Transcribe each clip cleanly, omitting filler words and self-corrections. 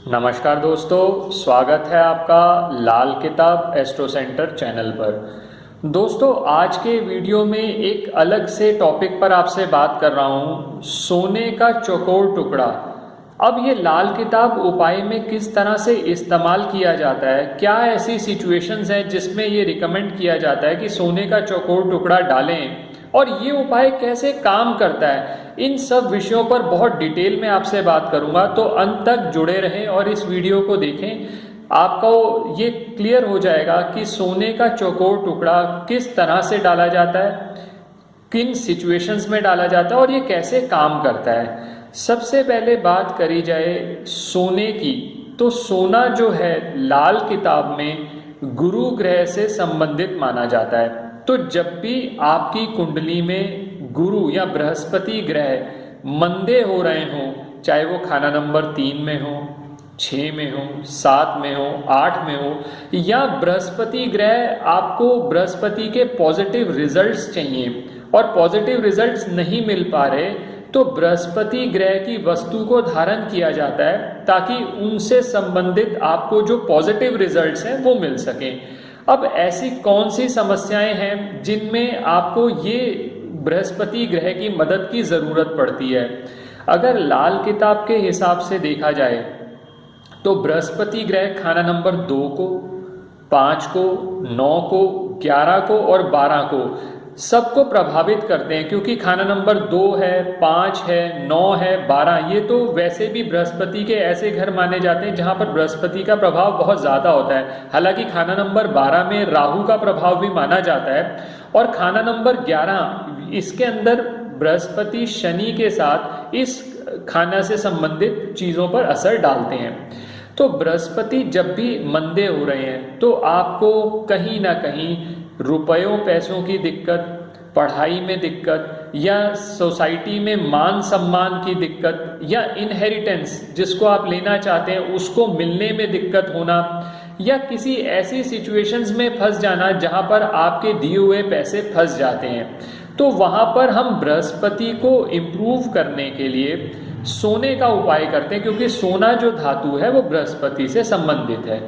नमस्कार दोस्तों, स्वागत है आपका लाल किताब एस्ट्रो सेंटर चैनल पर। दोस्तों, आज के वीडियो में एक अलग से टॉपिक पर आपसे बात कर रहा हूँ, सोने का चौकोर टुकड़ा। अब ये लाल किताब उपाय में किस तरह से इस्तेमाल किया जाता है, क्या ऐसी सिचुएशंस हैं जिसमें ये रिकमेंड किया जाता है कि सोने का चौकोर टुकड़ा डालें, और ये उपाय कैसे काम करता है, इन सब विषयों पर बहुत डिटेल में आपसे बात करूंगा। तो अंत तक जुड़े रहें और इस वीडियो को देखें। आपको ये क्लियर हो जाएगा कि सोने का चौकोर टुकड़ा किस तरह से डाला जाता है, किन सिचुएशंस में डाला जाता है और ये कैसे काम करता है। सबसे पहले बात करी जाए सोने की, तो सोना जो है लाल किताब में गुरु ग्रह से संबंधित माना जाता है। तो जब भी आपकी कुंडली में गुरु या बृहस्पति ग्रह मंदे हो रहे हों, चाहे वो खाना नंबर 3 में हो, 6 में हो, 7 में हो, 8 में हो, या बृहस्पति ग्रह आपको बृहस्पति के पॉजिटिव रिजल्ट्स चाहिए और पॉजिटिव रिजल्ट्स नहीं मिल पा रहे, तो बृहस्पति ग्रह की वस्तु को धारण किया जाता है ताकि उनसे संबंधित आपको जो पॉजिटिव रिजल्ट्स हैं वो मिल सकें। अब ऐसी कौन सी समस्याएं हैं जिनमें आपको ये बृहस्पति ग्रह की मदद की ज़रूरत पड़ती है? अगर लाल किताब के हिसाब से देखा जाए तो बृहस्पति ग्रह खाना नंबर 2 को, 5 को, 9 को, 11 को और 12 को सबको प्रभावित करते हैं, क्योंकि खाना नंबर 2 है, 5 है, 9 है, 12 ये तो वैसे भी बृहस्पति के ऐसे घर माने जाते हैं जहां पर बृहस्पति का प्रभाव बहुत ज़्यादा होता है। हालांकि खाना नंबर 12 में राहु का प्रभाव भी माना जाता है, और खाना नंबर 11 इसके अंदर बृहस्पति शनि के साथ इस खाना से संबंधित चीज़ों पर असर डालते हैं। तो बृहस्पति जब भी मंदे हो रहे हैं तो आपको कहीं ना कहीं रुपयों पैसों की दिक्कत, पढ़ाई में दिक्कत, या सोसाइटी में मान सम्मान की दिक्कत, या इनहेरिटेंस जिसको आप लेना चाहते हैं उसको मिलने में दिक्कत होना, या किसी ऐसी सिचुएशंस में फंस जाना जहां पर आपके दिए हुए पैसे फंस जाते हैं। तो वहां पर हम बृहस्पति को इम्प्रूव करने के लिए सोने का उपाय करते हैं, क्योंकि सोना जो धातु है वो बृहस्पति से संबंधित है।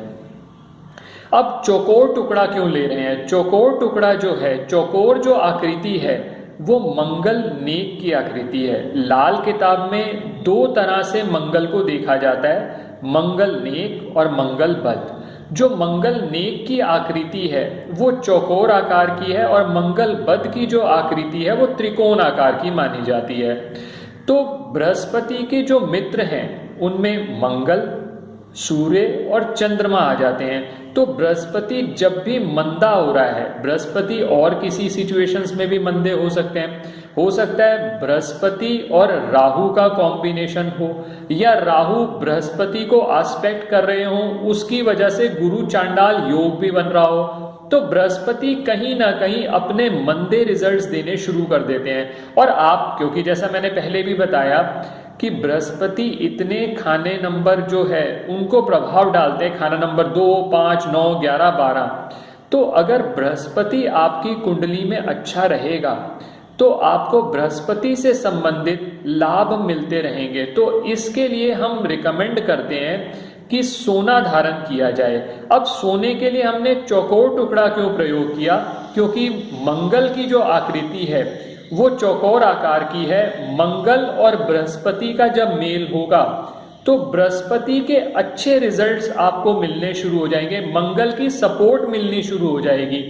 अब चौकोर टुकड़ा क्यों ले रहे हैं? चौकोर टुकड़ा जो है, चौकोर जो आकृति है वो मंगल नेक की आकृति है। लाल किताब में 2 तरह से मंगल को देखा जाता है, मंगल नेक और मंगल बद। जो मंगल नेक की आकृति है वो चौकोर आकार की है, और मंगल बद की जो आकृति है वो त्रिकोण आकार की मानी जाती है। तो बृहस्पति के जो मित्र हैं उनमें मंगल, सूर्य और चंद्रमा आ जाते हैं। तो बृहस्पति जब भी मंदा हो रहा है, बृहस्पति और किसी सिचुएशंस में भी मंदे हो सकते हैं, हो सकता है बृहस्पति और राहु का कॉम्बिनेशन हो, या राहु बृहस्पति को आस्पेक्ट कर रहे हो, उसकी वजह से गुरु चांडाल योग भी बन रहा हो। तो बृहस्पति कहीं ना कहीं अपने मंदे रिजल्ट्स देने शुरू कर देते हैं। और आप, क्योंकि जैसा मैंने पहले भी बताया कि बृहस्पति इतने खाने नंबर जो है उनको प्रभाव डालते हैं, खाना नंबर 2, 5, 9, 11, 12। तो अगर बृहस्पति आपकी कुंडली में अच्छा रहेगा तो आपको बृहस्पति से संबंधित लाभ मिलते रहेंगे। तो इसके लिए हम रिकमेंड करते हैं कि सोना धारण किया जाए। अब सोने के लिए हमने चौकोर टुकड़ा क्यों प्रयोग किया? क्योंकि मंगल की जो आकृति है वो चौकोर आकार की है। मंगल और बृहस्पति का जब मेल होगा तो बृहस्पति के अच्छे रिजल्ट्स आपको मिलने शुरू हो जाएंगे, मंगल की सपोर्ट मिलनी शुरू हो जाएगी।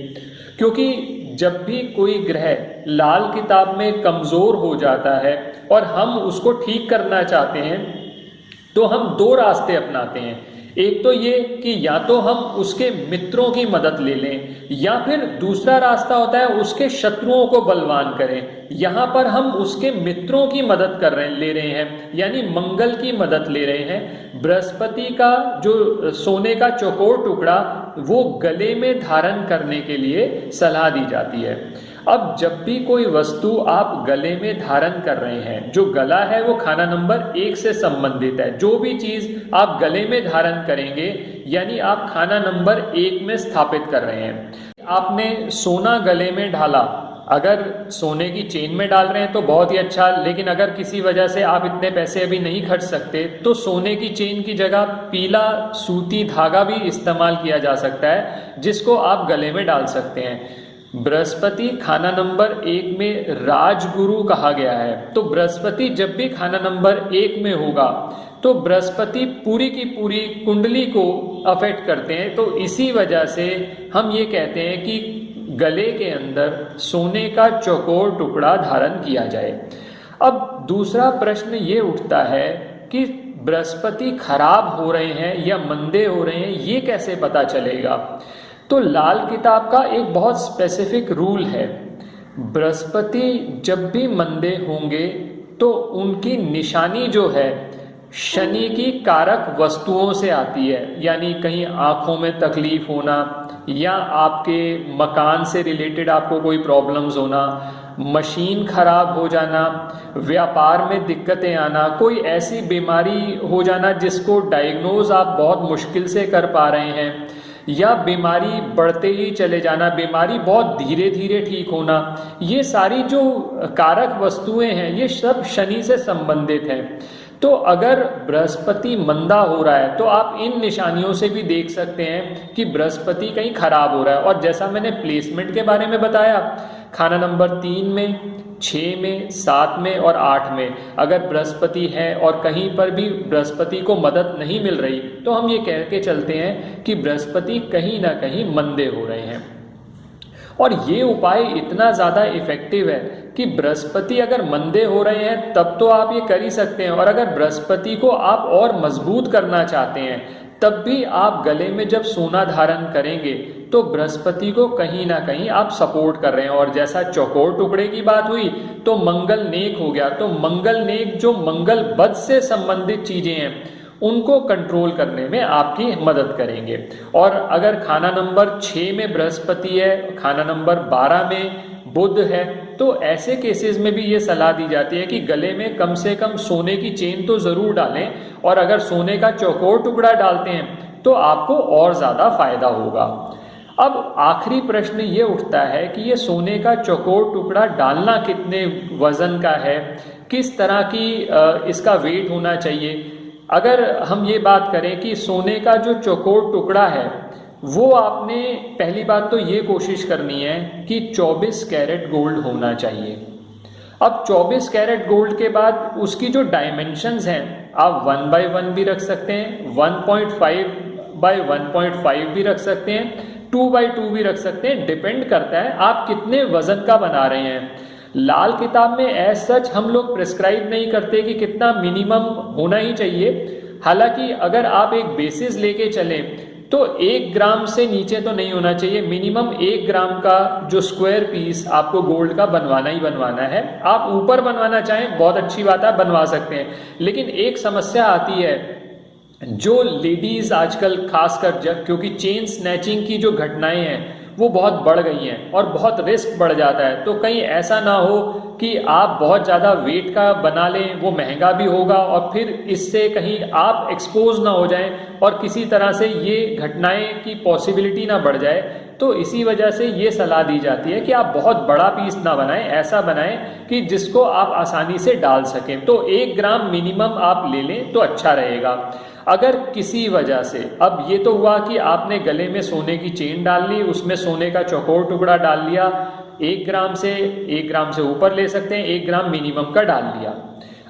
क्योंकि जब भी कोई ग्रह लाल किताब में कमजोर हो जाता है और हम उसको ठीक करना चाहते हैं तो हम 2 रास्ते अपनाते हैं। एक तो ये कि या तो हम उसके मित्रों की मदद ले लें, या फिर दूसरा रास्ता होता है उसके शत्रुओं को बलवान करें। यहाँ पर हम उसके मित्रों की मदद ले रहे हैं, यानी मंगल की मदद ले रहे हैं। बृहस्पति का जो सोने का चौकोर टुकड़ा वो गले में धारण करने के लिए सलाह दी जाती है। अब जब भी कोई वस्तु आप गले में धारण कर रहे हैं, जो गला है वो खाना नंबर 1 से संबंधित है। जो भी चीज आप गले में धारण करेंगे यानी आप खाना नंबर 1 में स्थापित कर रहे हैं। आपने सोना गले में ढाला अगर सोने की चेन में डाल रहे हैं तो बहुत ही अच्छा, लेकिन अगर किसी वजह से आप इतने पैसे अभी नहीं खर्च सकते तो सोने की चेन की जगह पीला सूती धागा भी इस्तेमाल किया जा सकता है, जिसको आप गले में डाल सकते हैं। बृहस्पति खाना नंबर 1 में राजगुरु कहा गया है, तो बृहस्पति जब भी खाना नंबर 1 में होगा तो बृहस्पति पूरी की पूरी कुंडली को अफेक्ट करते हैं। तो इसी वजह से हम ये कहते हैं कि गले के अंदर सोने का चौकोर टुकड़ा धारण किया जाए। अब दूसरा प्रश्न ये उठता है कि बृहस्पति खराब हो रहे हैं या मंदे हो रहे हैं, ये कैसे पता चलेगा? तो लाल किताब का एक बहुत स्पेसिफिक रूल है। बृहस्पति जब भी मंदे होंगे तो उनकी निशानी जो है शनि की कारक वस्तुओं से आती है, यानी कहीं आँखों में तकलीफ होना या आपके मकान से रिलेटेड आपको कोई प्रॉब्लम्स होना, मशीन खराब हो जाना, व्यापार में दिक्कतें आना, कोई ऐसी बीमारी हो जाना जिसको डायग्नोज आप बहुत मुश्किल से कर पा रहे हैं, या बीमारी बढ़ते ही चले जाना, बीमारी बहुत धीरे धीरे ठीक होना, ये सारी जो कारक वस्तुएं हैं ये सब शनि से संबंधित हैं। तो अगर बृहस्पति मंदा हो रहा है तो आप इन निशानियों से भी देख सकते हैं कि बृहस्पति कहीं खराब हो रहा है। और जैसा मैंने प्लेसमेंट के बारे में बताया, खाना नंबर 3 में, 6 में, 7 में और 8 में अगर बृहस्पति है और कहीं पर भी बृहस्पति को मदद नहीं मिल रही तो हम ये कह के चलते हैं कि बृहस्पति कहीं ना कहीं मंदे हो रहे हैं। और ये उपाय इतना ज़्यादा इफेक्टिव है कि बृहस्पति अगर मंदे हो रहे हैं तब तो आप ये कर ही सकते हैं, और अगर बृहस्पति को आप और मजबूत करना चाहते हैं तब भी आप गले में जब सोना धारण करेंगे तो बृहस्पति को कहीं ना कहीं आप सपोर्ट कर रहे हैं। और जैसा चौकोर टुकड़े की बात हुई तो मंगल नेक हो गया, तो मंगल नेक जो मंगल बद से संबंधित चीज़ें हैं उनको कंट्रोल करने में आपकी मदद करेंगे। और अगर खाना नंबर 6 में बृहस्पति है, खाना नंबर 12 में बुध है, तो ऐसे केसेस में भी ये सलाह दी जाती है कि गले में कम से कम सोने की चेन तो ज़रूर डालें, और अगर सोने का चौकोर टुकड़ा डालते हैं तो आपको और ज़्यादा फायदा होगा। अब आखिरी प्रश्न ये उठता है कि ये सोने का चौकोर टुकड़ा डालना कितने वज़न का है, किस तरह की इसका वेट होना चाहिए। अगर हम ये बात करें कि सोने का जो चौकोर टुकड़ा है वो आपने पहली बात तो ये कोशिश करनी है कि 24 कैरेट गोल्ड होना चाहिए। अब 24 कैरेट गोल्ड के बाद उसकी जो डायमेंशंस हैं आप 1/1 भी रख सकते हैं, 1.5/1.5 भी रख सकते हैं, 2/2 भी रख सकते हैं, डिपेंड करता है आप कितने वजन का बना रहे हैं। लाल किताब में एज सच हम लोग प्रिस्क्राइब नहीं करते कि कितना मिनिमम होना ही चाहिए। हालांकि अगर आप एक बेसिस लेके चलें तो 1 ग्राम से नीचे तो नहीं होना चाहिए, मिनिमम 1 ग्राम का जो स्क्वायर पीस आपको गोल्ड का बनवाना ही बनवाना है। आप ऊपर बनवाना चाहें बहुत अच्छी बात है, बनवा सकते हैं, लेकिन एक समस्या आती है जो लेडीज़ आजकल खासकर जब, क्योंकि चेन स्नैचिंग की जो घटनाएं हैं वो बहुत बढ़ गई हैं और बहुत रिस्क बढ़ जाता है, तो कहीं ऐसा ना हो कि आप बहुत ज़्यादा वेट का बना लें, वो महंगा भी होगा और फिर इससे कहीं आप एक्सपोज ना हो जाएं और किसी तरह से ये घटनाएं की पॉसिबिलिटी ना बढ़ जाए। तो इसी वजह से ये सलाह दी जाती है कि आप बहुत बड़ा पीस ना बनाएं, ऐसा बनाएं कि जिसको आप आसानी से डाल सकें। तो 1 ग्राम मिनिमम आप ले लें तो अच्छा रहेगा। अगर किसी वजह से, अब ये तो हुआ कि आपने गले में सोने की चेन डाल ली, उसमें सोने का चौकोर टुकड़ा डाल लिया, 1 ग्राम से ऊपर ले सकते हैं, 1 ग्राम मिनिमम का डाल लिया।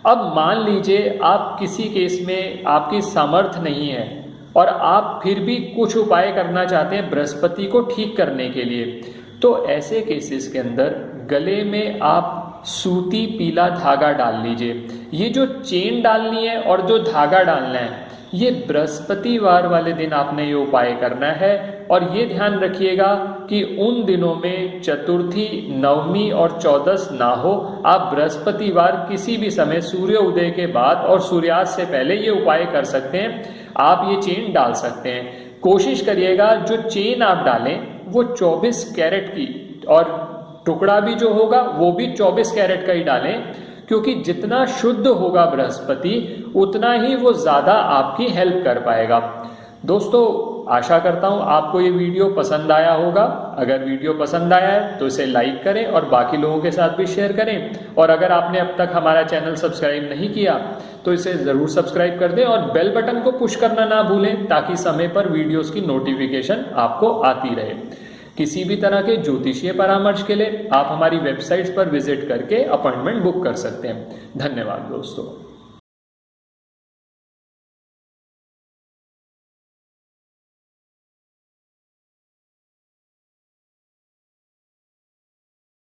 अब मान लीजिए आप किसी केस में आपकी सामर्थ्य नहीं है और आप फिर भी कुछ उपाय करना चाहते हैं बृहस्पति को ठीक करने के लिए, तो ऐसे केसेस के अंदर गले में आप सूती पीला धागा डाल लीजिए। ये जो चेन डालनी है और जो धागा डालना है ये बृहस्पतिवार वाले दिन आपने ये उपाय करना है। और ये ध्यान रखिएगा कि उन दिनों में चतुर्थी, नवमी और चौदस ना हो। आप बृहस्पतिवार किसी भी समय सूर्य उदय के बाद और सूर्यास्त से पहले ये उपाय कर सकते हैं। आप ये चेन डाल सकते हैं। कोशिश करिएगा जो चेन आप डालें वो 24 कैरेट की, और टुकड़ा भी जो होगा वो भी 24 कैरेट का ही डालें, क्योंकि जितना शुद्ध होगा बृहस्पति उतना ही वो ज़्यादा आपकी हेल्प कर पाएगा। दोस्तों आशा करता हूँ आपको ये वीडियो पसंद आया होगा। अगर वीडियो पसंद आया है तो इसे लाइक करें और बाकी लोगों के साथ भी शेयर करें। और अगर आपने अब तक हमारा चैनल सब्सक्राइब नहीं किया तो इसे ज़रूर सब्सक्राइब कर दें और बेल बटन को पुश करना ना भूलें, ताकि समय पर वीडियोस की नोटिफिकेशन आपको आती रहे। किसी भी तरह के ज्योतिषीय परामर्श के लिए आप हमारी वेबसाइट्स पर विजिट करके अपॉइंटमेंट बुक कर सकते हैं। धन्यवाद दोस्तों।